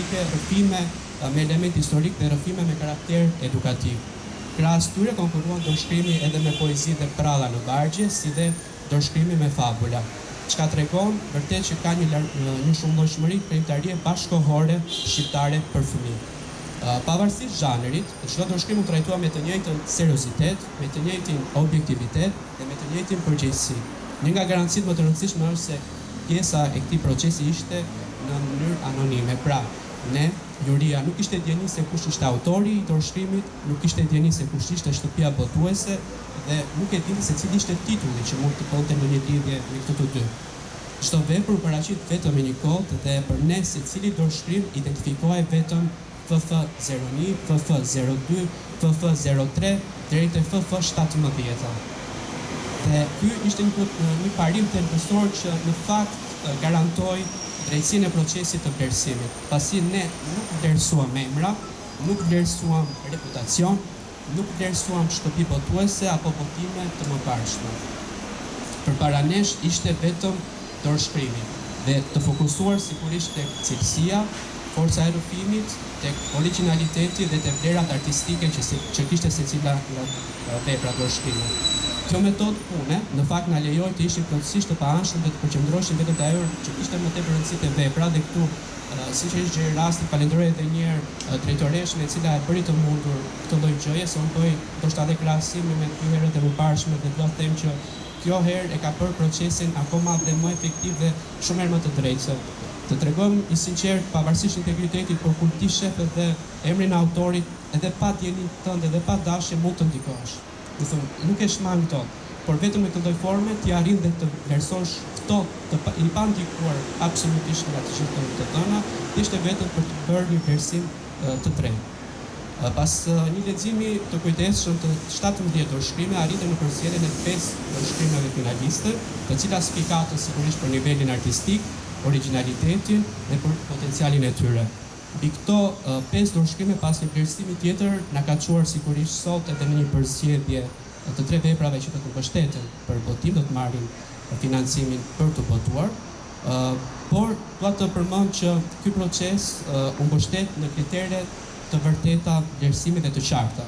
historike, rrëfime me element historik dhe rrëfime me karakter edukativ. Krahas tyre konkurruan dorëshkrimi edhe me poezi dhe pralla në vargje, si dhe dorëshkrimi me fabula, çka tregon vërtet që ka një shumëllojshmëri krijimtarie bashkëkohore shqiptare për fëmijë. Pavarësisht zhanrit, çdo dorëshkrim u trajtua me të njëjtën seriozitet, me të njëjtin objektivitet dhe me të njëjtin përgjegjësi. Një nga garancitë më të rëndësishme është se pjesa e këtij procesi ishte në mënyrë anonime. Pra, ne, juria, nuk ishte dieni se kush ishte autori i dorëshkrimit, nuk ishte dieni se kush ishte shtëpia botuese dhe nuk e dini se cili ishte titulli që mund të ponte në një lidhje me këto të dy. Çdo vepër paraqit vetëm me një kod dhe për ne secili dorëshkrim identifikohej vetëm FF01, FF02, FF03 deri te FF17. Dhe ky ishte një parim thelbësor që në fakt garantoi drejtësinë e procesit të vlerësimit, pasi ne nuk vlerësuam emra, nuk vlerësuam reputacion, nuk vlerësuam shtëpi botuese apo votime të mëparshme. Përpara nesh ishte vetëm dorëshkrimi dhe të fokusuar sigurisht tek cilësia, forca e rrëfimit, tek originaliteti dhe tek vlerat artistike që kishte secila nga vepra dorëshkrimit. Kjo metodë pune, në fakt na lejoi të ishim plotësisht të paanshëm dhe të përqendroheshim vetëm te ajo që kishte më tepër rëndësi te vepra dhe këtu siç është gjë rasti falenderoj edhe një herë drejtoresh me e cila e bëri të mundur këtë lloj gjëje, se unë bëj ndoshta edhe krahasime me dy herët e mëparshme dhe do të them që kjo herë e ka bërë procesin akoma dhe më efektiv dhe shumë herë më të drejtë. Të tregojmë i sinqert pavarësisht integritetit, por kur ti shef edhe emrin e autorit, edhe pa dijenin tënd edhe pa dashje mund të ndikosh. Do thonë, nuk e shmang këto, por vetëm me këtë lloj forme ti arrin dhe të vlerësosh këto i pa ndikuar absolutisht nga të gjitha të tëna, ishte vetëm për të bërë një vlerësim të drejtë. Pas një leximi të kujdesshëm të 17 dorëshkrime, arritëm në përzgjedhjen e 5 dorëshkrimeve finaliste, të cilat spikatën sigurisht për nivelin artistik, originalitetin dhe për potencialin e tyre. Mbi këto 5 dorëshkrime pas një vlerësimi tjetër na ka çuar sigurisht sot edhe në një përzgjedhje të 3 veprave që do të mbështeten për botim, do të marrin financimin për të botuar. Por dua të përmend që ky proces u mbështet në kriteret të vërteta vlerësimit dhe të qarta.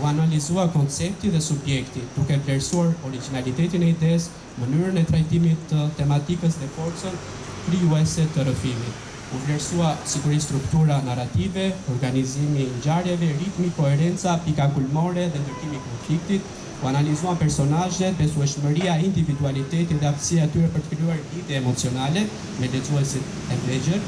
U analizua koncepti dhe subjekti, duke vlerësuar originalitetin e idesë, mënyrën e trajtimit të tematikës dhe forcën krijuese të rrëfimit. U vlerësua sigurisht struktura narrative, organizimi i ngjarjeve, ritmi, koherenca, pika kulmore dhe ndërtimi i konfliktit. U analizuan personazhet, besueshmëria, individualiteti dhe aftësia e tyre për të krijuar lidhje emocionale me lexuesit e vegjël.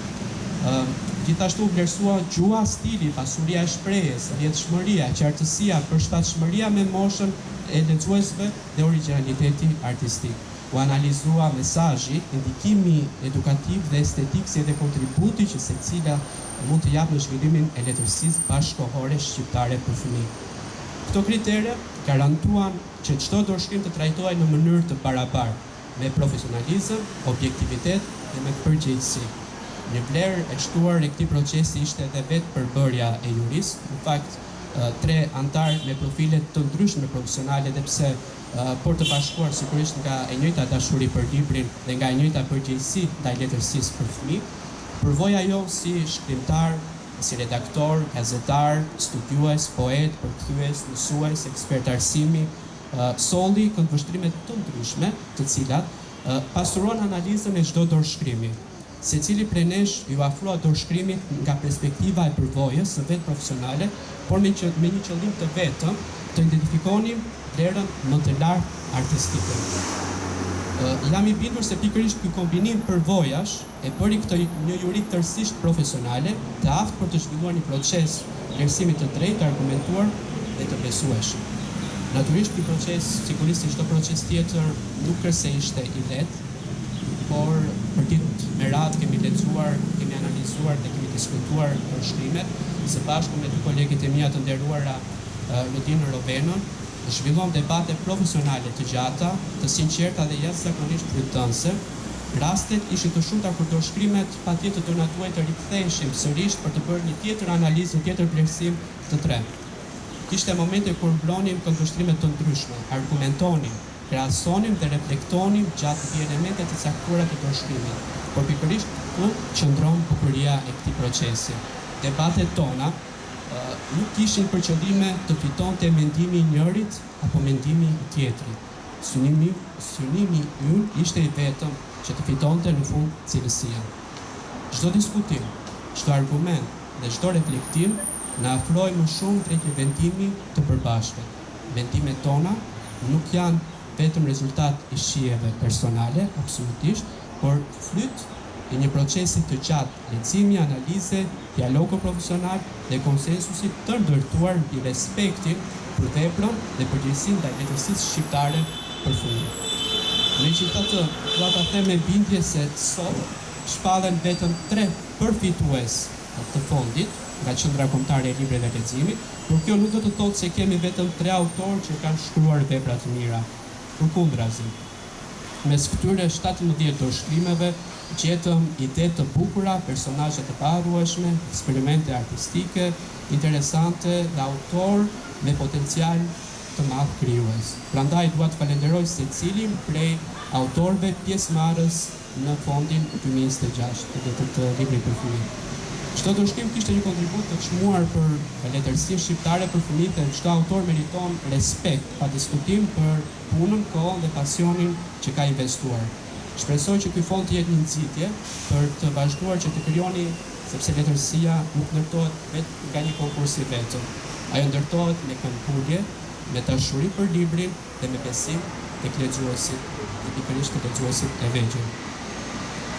Gjithashtu vlerësua gjua, stili, pasuria e shprehjes, rrjedhshmëria, qartësia, përshtatshmëria me moshën e lexuesve dhe originaliteti artistik. U analizua mesazhi, indikimi edukativ dhe estetik si edhe kontributi që secila mund të japë në zhvillimin e letërsisë bashkëkohore shqiptare për fëmijë. Këto kritere garantuan që çdo dorëshkrim të trajtohej në mënyrë të barabartë, me profesionalizëm, objektivitet dhe me përgjegjësi. Një vlerë e shtuar e këtij procesi ishte edhe vetë përbërja e jurisë. Në fakt, 3 antarë me profile të ndryshme profesionale dhe pse por të bashkuar sigurisht nga e njëjta dashuri për librin dhe nga e njëjta përgjegjësi ndaj letërsisë për fëmijë. Përvoja jo si shkrimtar, si redaktor, gazetar, studiues, poet, përkthyes, mësues, ekspert arsimi, solli këndvështrime të ndryshme, të cilat pasuron analizën e çdo dorëshkrimi. Secili prej nesh ju afroa dorëshkrimit nga perspektiva e përvojës së vetë profesionale, por me një qëllim të vetëm të identifikonim vlerën më të lartë artistike. Jam i bindur se pikërisht ky kombinim përvojash e bëri këtë një juri tërësisht profesionale, të aftë për të zhvilluar një proces vlerësimi të drejtë, argumentuar dhe të besueshëm. Natyrisht ky proces, sigurisht si çdo proces tjetër, nuk kërse ishte i lehtë, por për ditë me radhë kemi lexuar, kemi analizuar dhe kemi diskutuar dorëshkrimet, së bashku me dy kolegët e mia të nderuara Lodinë Rovenon, zhvilluam debate profesionale të gjata, të sinqerta dhe jashtëzakonisht pritënse. Rastet ishin të shumta kur dorëshkrimet patjetër do na duhej të riktheheshim sërish për të bërë një tjetër analizë, një tjetër vlerësim të tre. Kishte momente kur mbronim këndvështrime të ndryshme, argumentonim, krahasonim dhe reflektonim gjatë mbi elemente të caktuara të përshkrimit. Por pikërisht ku qëndron bukuria e këtij procesi. Debatet tona nuk kishin për qëllime të fitonte mendimi i njërit apo mendimi i tjetrit. Synimi ynë ishte i vetëm që të fitonte në fund cilësia. Çdo diskutim, çdo argument dhe çdo reflektim na afroi më shumë drejt një vendimi të përbashkët. Vendimet tona nuk janë vetëm rezultat i shijeve personale, absolutisht, por flyt e një procesi të gjatë leximi, analize, dialogu profesional dhe konsensusit të ndërtuar mbi respektin për veprën dhe përgjegjësinë ndaj letërsisë shqiptare për fëmijë. Megjithatë, dua ta them me bindje se sot shpallen vetëm 3 përfitues të fondit nga Qendra Kombëtare e Librave dhe Leximit, por kjo nuk do të thotë se kemi vetëm 3 autorë që kanë shkruar vepra të mira. Përkundrazi, mes këtyre 17 dorëshkrimeve gjetëm ide të bukura, personazhe të paharrueshme, eksperimente artistike, interesante dhe autor me potencial të madh krijues. Prandaj dua të falenderoj secilin prej autorëve pjesëmarrës në fondin 2026 të librit për fëmijë. Çdo dorëshkrim kishte një kontribut të çmuar për letërsinë shqiptare për fëmijët dhe çdo autor meriton respekt pa diskutim për punën, kohën dhe pasionin që ka investuar. Shpresoj që ky fond të jetë një nxitje për të vazhduar që të krijoni, sepse letërsia nuk ndërtohet vetëm nga një konkurs i vetëm. Ajo ndërtohet me këmbëkulje, me dashuri për librin dhe me besim tek lexuesit, dhe pikërisht tek lexuesit e vegjël.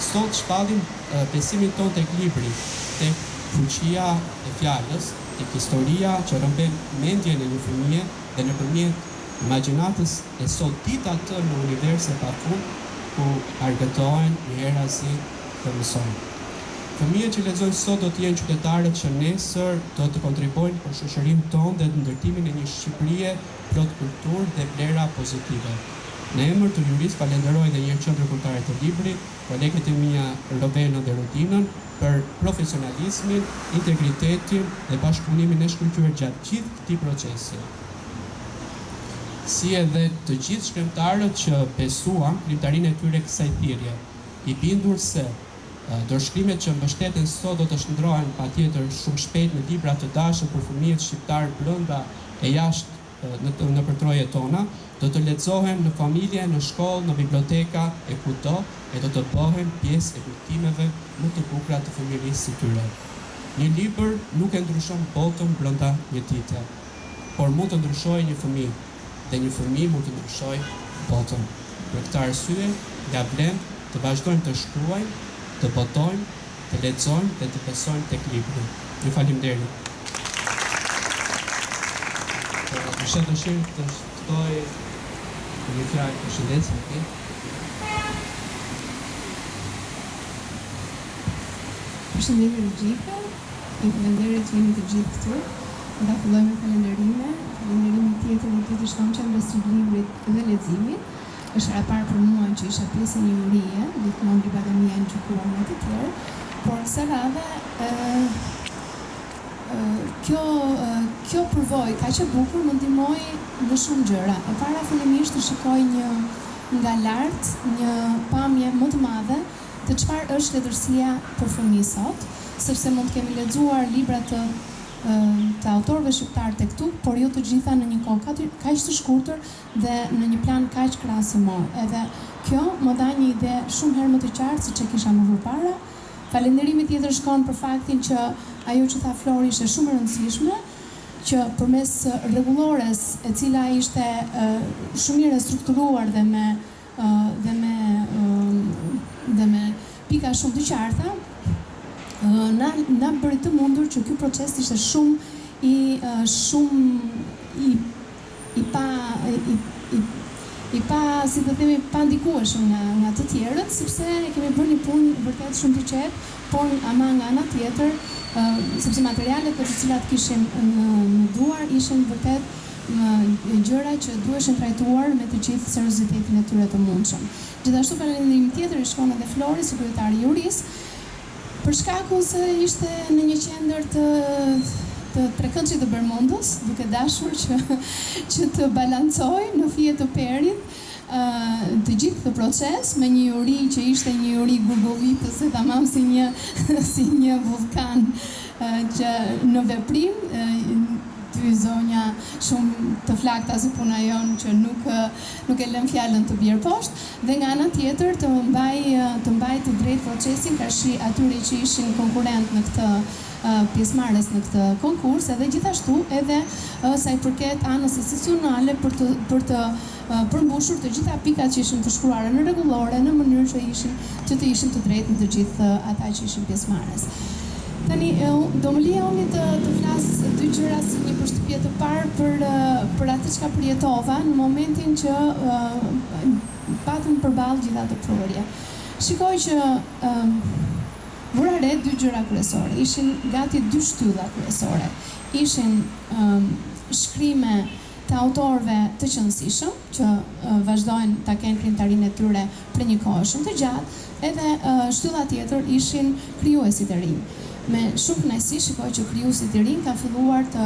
Sot shpallim besimin ton tek libri, tek fuqia e fjalës, tek historia që rrëmben mendjen e një fëmie dhe nëpërmjet imagjinatës e sodit atë në universe pafund ku argëtohen njëherasi dhe mësojnë. Fëmijët që lexojnë sot do të jenë qytetarët që nesër do të kontribuojnë për shoqërinë tonë dhe në ndërtimin e një Shqipërie plot kulturë dhe vlera pozitive. Në emër të jurisë falenderoj edhe një herë Qendrën Kombëtare të Librit, kolegët e mia Robenën dhe Rodinën për profesionalizmin, integritetin dhe bashkëpunimin e shkëlqyer gjatë gjithë këtij procesi. Si edhe të gjithë shkrimtarët që besuan krijtarinë e tyre kësaj thirrje, i bindur se dorëshkrimet që mbështeten sot do të shndrohen patjetër shumë shpejt në libra të dashur për fëmijët shqiptar brenda e jashtë në përtrojet tona, do të lexohen në familje, në shkollë, në biblioteka e kudo e do të bëhen pjesë e kujtimeve më të bukura të fëmijërisë së tyre. Një libër nuk e ndryshon botën brenda një dite, por mund të ndryshojë një fëmijë dhe një fëmijë mund të ndryshojë botën. Për këtë arsye, ja vlen të vazhdojmë të shkruajmë, të botojmë, të lexojmë dhe të besojmë tek libri. Ju faleminderit. Kisha dëshirë të shtoj një fjalë përshëndetje, okay? Përshëndetje gjithë, ju falenderoj që jeni të gjithë këtu. Da filloj me falenderime. Falenderimi tjetër i tij shkon Qendrës së Librit dhe Leximit. Është e parë për mua që isha pjesë e një jurie, gjithmonë librat e mia janë gjykuar me të tjerë, por së radhe kjo përvojë kaq e bukur më ndihmoi në shumë gjëra. E para fillimisht të shikoj nga lart një pamje më të madhe të çfarë është letërsia për fëmijë sot, sepse mund të kemi lexuar libra të autorëve shqiptar tek këtu, por jo të gjitha në një kohë kaq të shkurtër dhe në një plan kaq krahasimor. Edhe kjo më dha një ide shumë herë më të qartë se ç'e kisha më përpara. Falenderimi tjetër shkon për faktin që ajo që tha Flori ishte shumë e rëndësishme, që përmes rregullores e cila ishte shumë mirë strukturuar dhe me pika shumë të qarta, na bëri të mundur që ky proces ishte si të themi, pa ndikueshëm nga të tjerët, sepse kemi bërë një punë vërtet shumë të qetë, por ama nga ana tjetër, sepse materialet të cilat kishim në duar ishin vërtet gjëra që duheshin trajtuar me të gjithë seriozitetin e tyre të mundshëm. Gjithashtu falenderim tjetër i shkon edhe Flori, sekretari juris, për shkakun se ishte në një qendër të trekëndshit të Bermondës, duke dashur që të balancoj në fije të perit të gjithë këtë proces me një uri që ishte një uri gurgulitës e tamam si një vulkan që në veprim, ty zonja shumë të flakta si puna jonë që nuk e lëm fjalën të bjerë poshtë, dhe nga ana tjetër të mbaj të drejtë procesin kashi atyre që ishin konkurrent në këtë pjesëmarrës në këtë konkurs, edhe gjithashtu edhe sa i përket anës institucionale për të përmbushur të gjitha pikat që ishin të shkruara në rregullore në mënyrë që të ishin të drejtë në të gjithë ata që ishin pjesëmarrës. Tani, do më leja unë të flas dy gjëra si një përshtypje të parë për atë çka përjetova në momentin që patëm përballë gjitha të prurje. Shikoj që vura re dy gjëra kryesore, ishin gati dy shtylla kryesore. Ishin shkrime të autorëve të qëndësishëm, që vazhdojnë ta kenë krijimtarinë e tyre për një kohë shumë të gjatë, edhe shtylla tjetër ishin krijuesit e rinj. Me shumë kënaqësi shikoj që krijuesit e rinj kanë filluar të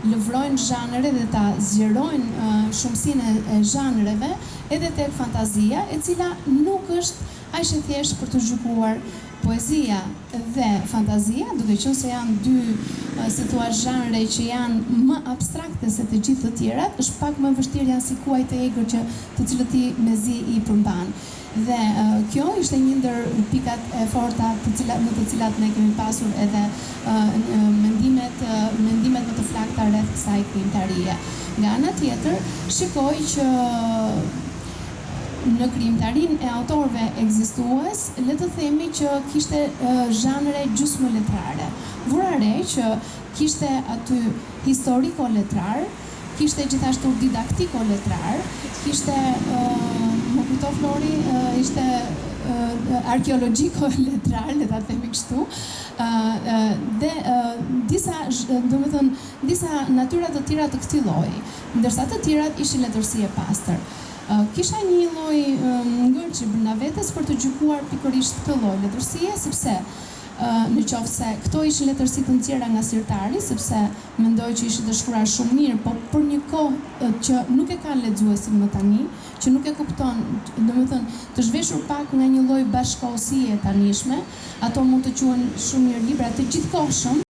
lëvrojnë zhanre dhe ta zgjerojnë shumësinë e zhanreve edhe tek fantazia, e cila nuk është aq e thjeshtë për të gjykuar poezia dhe fantazia, duke qenë se janë dy, si thua, zhanre që janë më abstrakte se të gjithë të tjerat, është pak më vështirë, janë si kuaj të egër që të cilët i mezi i përmban. Dhe kjo ishte një ndër pikat e forta në të cilat ne kemi pasur edhe mendimet më të flakta rreth kësaj krijimtarie. Nga ana tjetër, shikoj që në krijimtarinë e autorëve ekzistues, le të themi që kishte zhanre gjysmëletrare. Vura re që kishte aty historiko-letrar, kishte gjithashtu didaktiko-letrar, kishte, më kujto Flori, ishte arkeologjiko-letrar, le ta themi kështu, dhe disa natyra të tjera të këtij lloji, ndërsa të tjerat ishin letërsi e pastër. Kisha një lloj ngërçi brenda vetes për të gjykuar pikërisht këtë lloj letërsie, sepse në qoftë se këto ishin letërsi të nxjerra nga Sirtari, sepse mendoj që ishin të shkruar shumë mirë, por për një kohë që nuk e kanë lexuesin më tani, që nuk e kupton, domethënë të zhveshur pak nga një lloj bashkëkohësie tanishme, ato mund të quhen shumë mirë libra të gjithkohshëm,